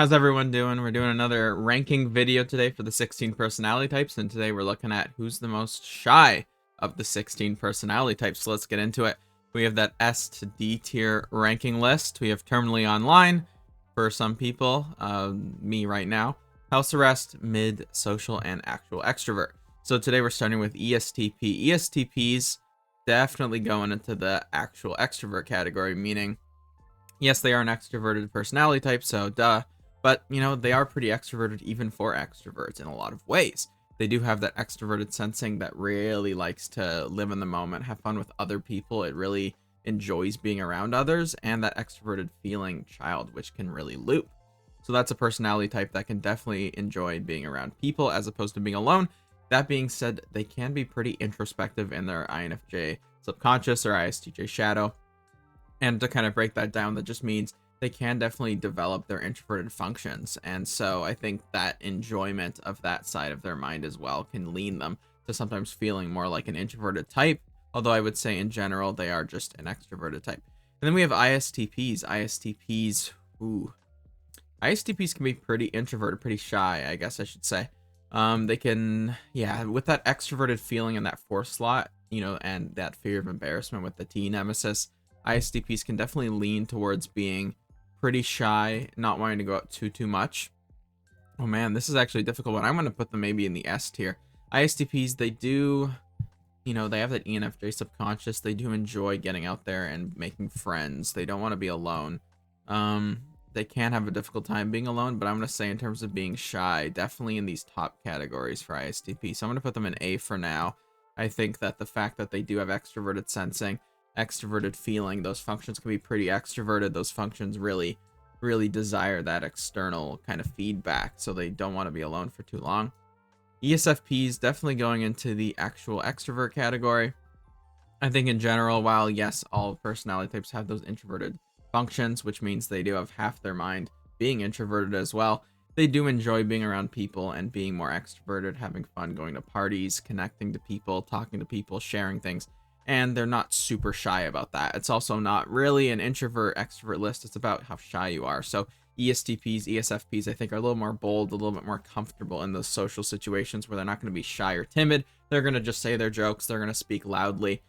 How's everyone doing? We're doing another ranking video today for the 16 personality types, and today we're looking at who's the most shy of the 16 personality types. So let's get into it. We have that S to D tier ranking list. We have terminally online for some people, me right now, house arrest, mid, social, and actual extrovert. So today we're starting with ESTP. ESTPs definitely going into the actual extrovert category, meaning yes, they are an extroverted personality type, so duh. But, they are pretty extroverted even for extroverts in a lot of ways. They do have that extroverted sensing that really likes to live in the moment, have fun with other people. It really enjoys being around others, and that extroverted feeling child, which can really loop. So that's a personality type that can definitely enjoy being around people as opposed to being alone. That being said, they can be pretty introspective in their INFJ subconscious or ISTJ shadow. And to kind of break that down, that just means they can definitely develop their introverted functions. And so I think that enjoyment of that side of their mind as well can lean them to sometimes feeling more like an introverted type. Although I would say in general, they are just an extroverted type. And then we have ISTPs. ISTPs can be pretty introverted, pretty shy, I guess I should say. They can, with that extroverted feeling in that fourth slot, and that fear of embarrassment with the T nemesis, ISTPs can definitely lean towards being pretty shy, not wanting to go out too much. Oh man, this is actually a difficult one. I'm going to put them maybe in the S tier. ISTPs, they do, they have that ENFJ subconscious. They do enjoy getting out there and making friends. They don't want to be alone. They can have a difficult time being alone, but I'm going to say in terms of being shy, definitely in these top categories for ISTP. So I'm going to put them in A for now. I think that the fact that they do have extroverted sensing, extroverted feeling, those functions can be pretty extroverted. Those functions really desire that external kind of feedback, so they don't want to be alone for too long. ESFPs definitely going into the actual extrovert category. I think in general, while yes, all personality types have those introverted functions, which means they do have half their mind being introverted as well, they do enjoy being around people and being more extroverted, having fun, going to parties, connecting to people, talking to people, sharing things. And they're not super shy about that. It's also not really an introvert extrovert list. It's about how shy you are. So ESTPs, ESFPs, I think are a little more bold, a little bit more comfortable in those social situations where they're not going to be shy or timid. They're going to just say their jokes. They're going to speak loudly.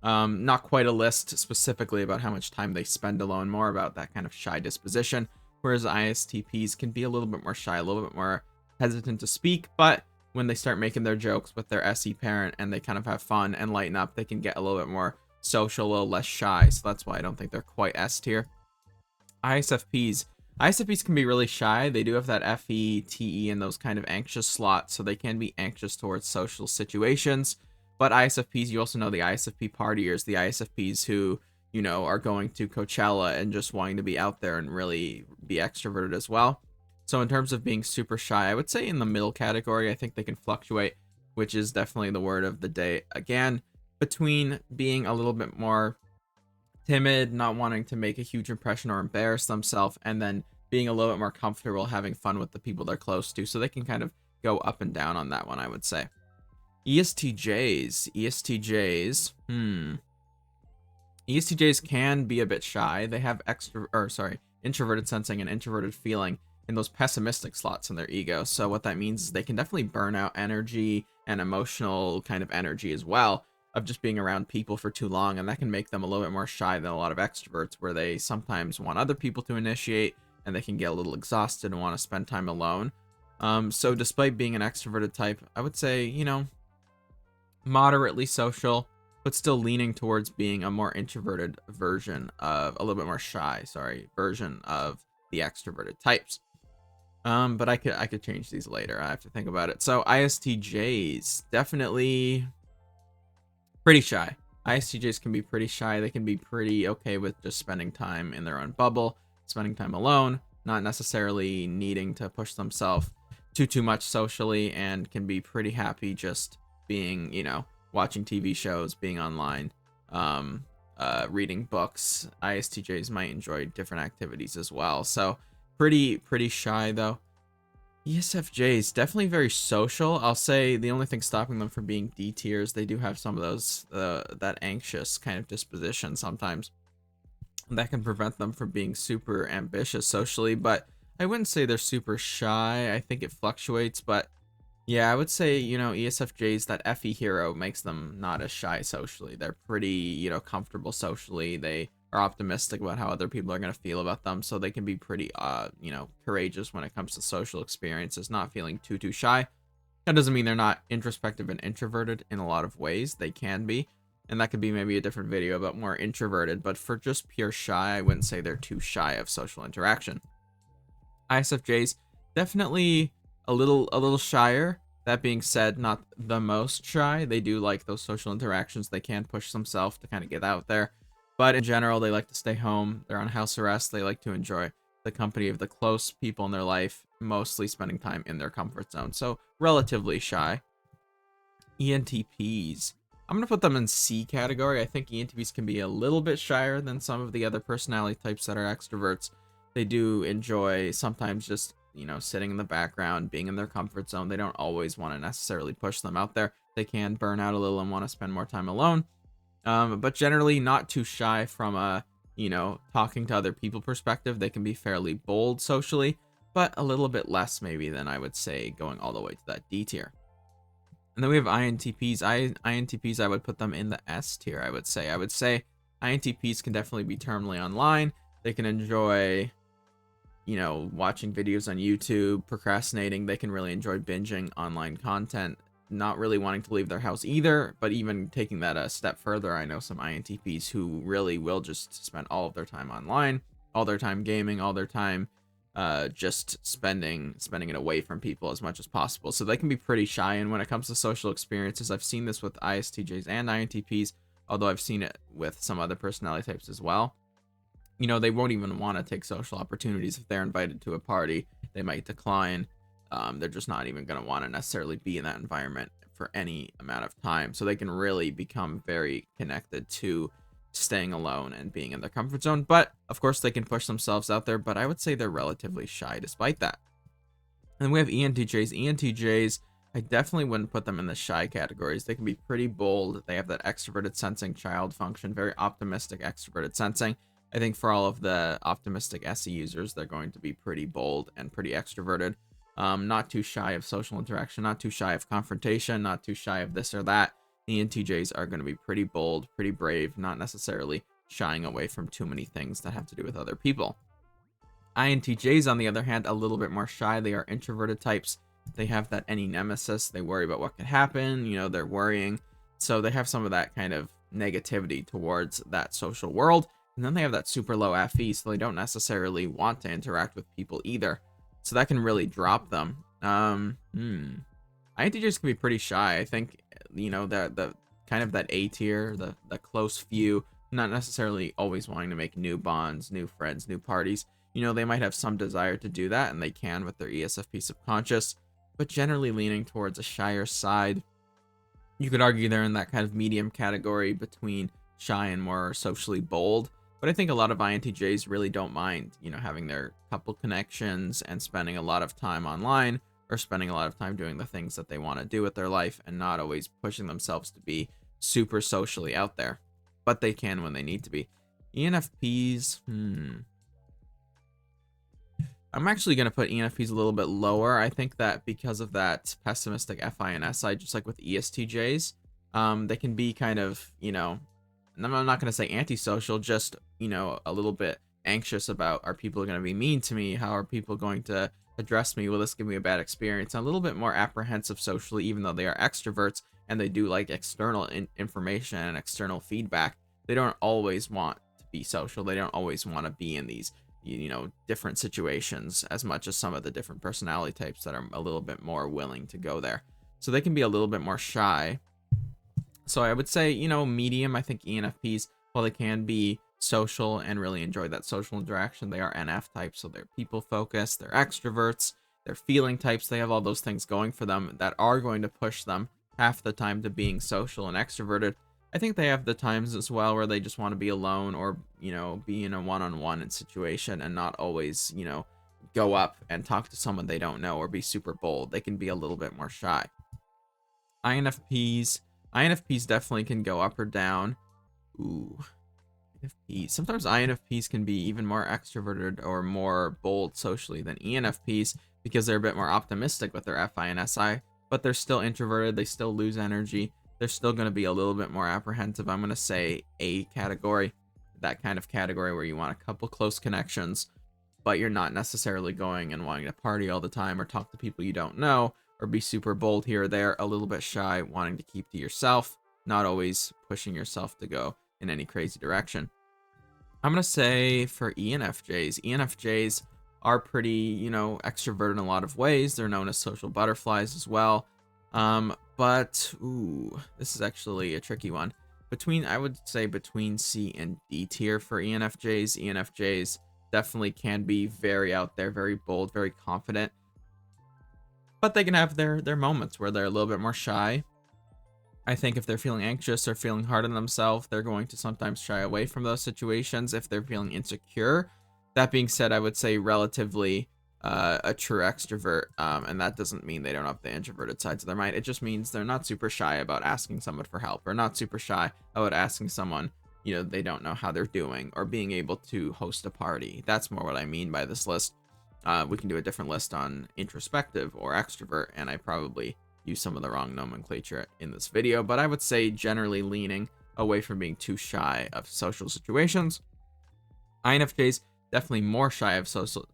Not quite a list specifically about how much time they spend alone, more about that kind of shy disposition. Whereas ISTPs can be a little bit more shy, a little bit more hesitant to speak, but when they start making their jokes with their SE parent and they kind of have fun and lighten up, they can get a little bit more social, a little less shy. So that's why I don't think they're quite S tier. ISFPs can be really shy. They do have that FE, TE, and those kind of anxious slots, so they can be anxious towards social situations. But ISFPs, you also know the ISFP partiers, the ISFPs who, are going to Coachella and just wanting to be out there and really be extroverted as well. So in terms of being super shy, I would say in the middle category. I think they can fluctuate, which is definitely the word of the day again, between being a little bit more timid, not wanting to make a huge impression or embarrass themselves, and then being a little bit more comfortable having fun with the people they're close to. So they can kind of go up and down on that one, I would say. ESTJs can be a bit shy. They have introverted sensing and introverted feeling in those pessimistic slots in their ego. So what that means is they can definitely burn out energy and emotional kind of energy as well of just being around people for too long, and that can make them a little bit more shy than a lot of extroverts, where they sometimes want other people to initiate and they can get a little exhausted and want to spend time alone. So despite being an extroverted type, I would say, moderately social, but still leaning towards being a more introverted version of a little bit more shy, version of the extroverted types. But I could change these later. I have to think about it. So ISTJs, definitely pretty shy. ISTJs can be pretty shy. They can be pretty okay with just spending time in their own bubble, spending time alone, not necessarily needing to push themselves too much socially, and can be pretty happy just being, watching TV shows, being online, reading books. ISTJs might enjoy different activities as well. So pretty shy though. ESFJs definitely very social. I'll say the only thing stopping them from being D tiers, they do have some of those that anxious kind of disposition sometimes that can prevent them from being super ambitious socially. But I wouldn't say they're super shy. I think it fluctuates, but yeah, I would say, ESFJs, that FE hero makes them not as shy socially. They're pretty, comfortable socially. They are optimistic about how other people are going to feel about them, so they can be pretty, courageous when it comes to social experiences, not feeling too shy. That doesn't mean they're not introspective and introverted in a lot of ways. They can be, and that could be maybe a different video about more introverted, but for just pure shy, I wouldn't say they're too shy of social interaction. ISFJs, definitely a little shyer. That being said, not the most shy. They do like those social interactions. They can push themselves to kind of get out there. But in general, they like to stay home. They're on house arrest. They like to enjoy the company of the close people in their life, mostly spending time in their comfort zone. So relatively shy. ENTPs. I'm going to put them in C category. I think ENTPs can be a little bit shyer than some of the other personality types that are extroverts. They do enjoy sometimes just, sitting in the background, being in their comfort zone. They don't always want to necessarily push them out there. They can burn out a little and want to spend more time alone. But generally not too shy from a, talking to other people perspective. They can be fairly bold socially, but a little bit less maybe than I would say going all the way to that D tier. And then we have INTPs. INTPs, I would put them in the S tier, I would say. I would say INTPs can definitely be terminally online. They can enjoy, watching videos on YouTube, procrastinating. They can really enjoy binging online content, not really wanting to leave their house either. But even taking that a step further, I know some INTPs who really will just spend all of their time online, all their time gaming, all their time just spending it away from people as much as possible. So they can be pretty shy. And when it comes to social experiences, I've seen this with ISTJs and INTPs, although I've seen it with some other personality types as well. They won't even want to take social opportunities. If they're invited to a party, they might decline. They're just not even going to want to necessarily be in that environment for any amount of time. So they can really become very connected to staying alone and being in their comfort zone. But of course, they can push themselves out there. But I would say they're relatively shy despite that. And then we have ENTJs. ENTJs, I definitely wouldn't put them in the shy categories. They can be pretty bold. They have that extroverted sensing child function, very optimistic extroverted sensing. I think for all of the optimistic SE users, they're going to be pretty bold and pretty extroverted. Not too shy of social interaction, not too shy of confrontation, not too shy of this or that. The ENTJs are going to be pretty bold, pretty brave, not necessarily shying away from too many things that have to do with other people. INTJs, on the other hand, a little bit more shy. They are introverted types. They have that any nemesis. They worry about what could happen. They're worrying. So they have some of that kind of negativity towards that social world. And then they have that super low FE, so they don't necessarily want to interact with people either. So that can really drop them. INTJs can be pretty shy. I think, the kind of that A tier, the close few, not necessarily always wanting to make new bonds, new friends, new parties. They might have some desire to do that, and they can with their ESFP subconscious, but generally leaning towards a shyer side. You could argue they're in that kind of medium category between shy and more socially bold. But I think a lot of INTJs really don't mind, having their couple connections and spending a lot of time online, or spending a lot of time doing the things that they want to do with their life and not always pushing themselves to be super socially out there. But they can when they need to be. ENFPs, I'm actually going to put ENFPs a little bit lower. I think that because of that pessimistic FI and SI, just like with ESTJs, they can be kind of, and I'm not going to say antisocial, just, a little bit anxious about, are people going to be mean to me? How are people going to address me? Will this give me a bad experience? And a little bit more apprehensive socially, even though they are extroverts and they do like external information and external feedback. They don't always want to be social. They don't always want to be in these, different situations as much as some of the different personality types that are a little bit more willing to go there. So they can be a little bit more shy. So I would say, medium. I think ENFPs, while they can be social and really enjoy that social interaction, they are NF types. So they're people focused, they're extroverts, they're feeling types. They have all those things going for them that are going to push them half the time to being social and extroverted. I think they have the times as well where they just want to be alone, or, be in a one-on-one situation and not always, go up and talk to someone they don't know or be super bold. They can be a little bit more shy. INFPs definitely can go up or down. Ooh, INFPs. Sometimes INFPs can be even more extroverted or more bold socially than ENFPs because they're a bit more optimistic with their FI and SI, but they're still introverted. They still lose energy. They're still going to be a little bit more apprehensive. I'm going to say A category, that kind of category where you want a couple close connections, but you're not necessarily going and wanting to party all the time or talk to people you don't know or be super bold here or there, a little bit shy, wanting to keep to yourself, not always pushing yourself to go in any crazy direction. I'm going to say for ENFJs are pretty, extroverted in a lot of ways. They're known as social butterflies as well. But, ooh, this is actually a tricky one. I would say between C and D tier for ENFJs. ENFJs definitely can be very out there, very bold, very confident. But they can have their moments where they're a little bit more shy. I think if they're feeling anxious or feeling hard on themselves, they're going to sometimes shy away from those situations if they're feeling insecure. That being said, I would say relatively a true extrovert, and that doesn't mean they don't have the introverted sides of their mind. It just means they're not super shy about asking someone for help, or not super shy about asking someone, they don't know how they're doing, or being able to host a party. That's more what I mean by this list. We can do a different list on introspective or extrovert, and I probably use some of the wrong nomenclature in this video, but I would say generally leaning away from being too shy of social situations. INFJs definitely more shy of social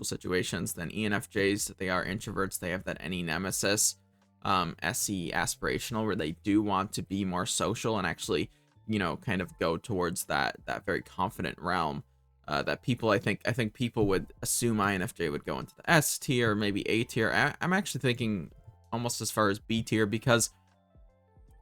situations than ENFJs. They are introverts. They have that any nemesis, SE aspirational, where they do want to be more social and actually, kind of go towards that very confident realm. That people, I think people would assume INFJ would go into the S tier, or maybe A tier. I'm actually thinking almost as far as B tier, because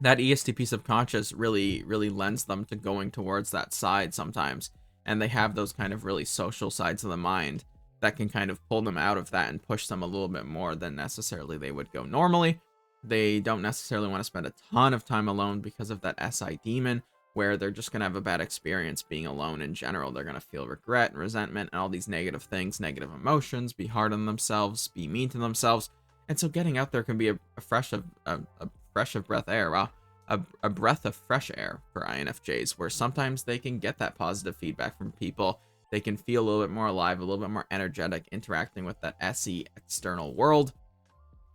that ESTP subconscious really lends them to going towards that side sometimes, and they have those kind of really social sides of the mind that can kind of pull them out of that and push them a little bit more than necessarily they would go normally. They don't necessarily want to spend a ton of time alone because of that SI demon, where they're just going to have a bad experience being alone in general. They're going to feel regret and resentment and all these negative things, negative emotions, be hard on themselves, be mean to themselves. And so getting out there can be a fresh of breath air. Wow. A breath of fresh air for INFJs, where sometimes they can get that positive feedback from people. They can feel a little bit more alive, a little bit more energetic, interacting with that SE external world.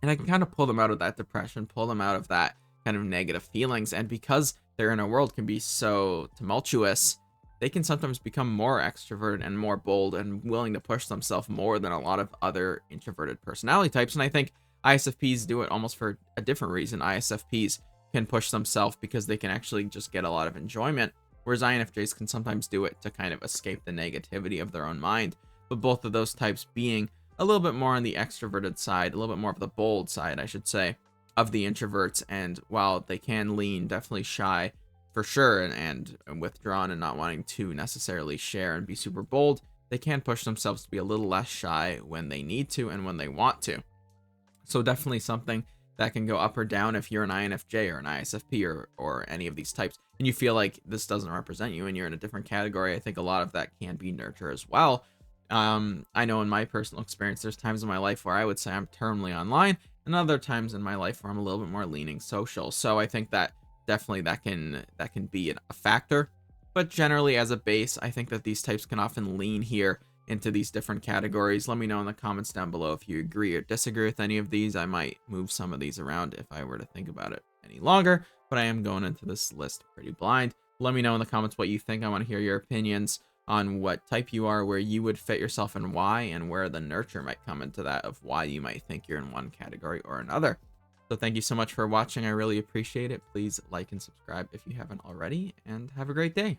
And I can kind of pull them out of that depression, pull them out of that kind of negative feelings. And because their inner world can be so tumultuous, they can sometimes become more extroverted and more bold and willing to push themselves more than a lot of other introverted personality types. And I think ISFPs do it almost for a different reason. ISFPs can push themselves because they can actually just get a lot of enjoyment, whereas INFJs can sometimes do it to kind of escape the negativity of their own mind. But both of those types being a little bit more on the extroverted side, a little bit more of the bold side, I should say, of the introverts. And while they can lean definitely shy for sure, and withdrawn and not wanting to necessarily share and be super bold, they can push themselves to be a little less shy when they need to and when they want to. So definitely something that can go up or down if you're an INFJ or an ISFP or any of these types, and you feel like this doesn't represent you and you're in a different category. I think a lot of that can be nurture as well. I know in my personal experience, there's times in my life where I would say I'm terminally online, and other times in my life where I'm a little bit more leaning social. So I think that definitely that can be a factor. But generally, as a base, I think that these types can often lean here into these different categories. Let me know in the comments down below if you agree or disagree with any of these. I might move some of these around if I were to think about it any longer, but I am going into this list pretty blind. Let me know in the comments what you think. I want to hear your opinions on what type you are, where you would fit yourself and why, and where the nurture might come into that of why you might think you're in one category or another. So thank you so much for watching. I really appreciate it. Please like and subscribe if you haven't already, and have a great day.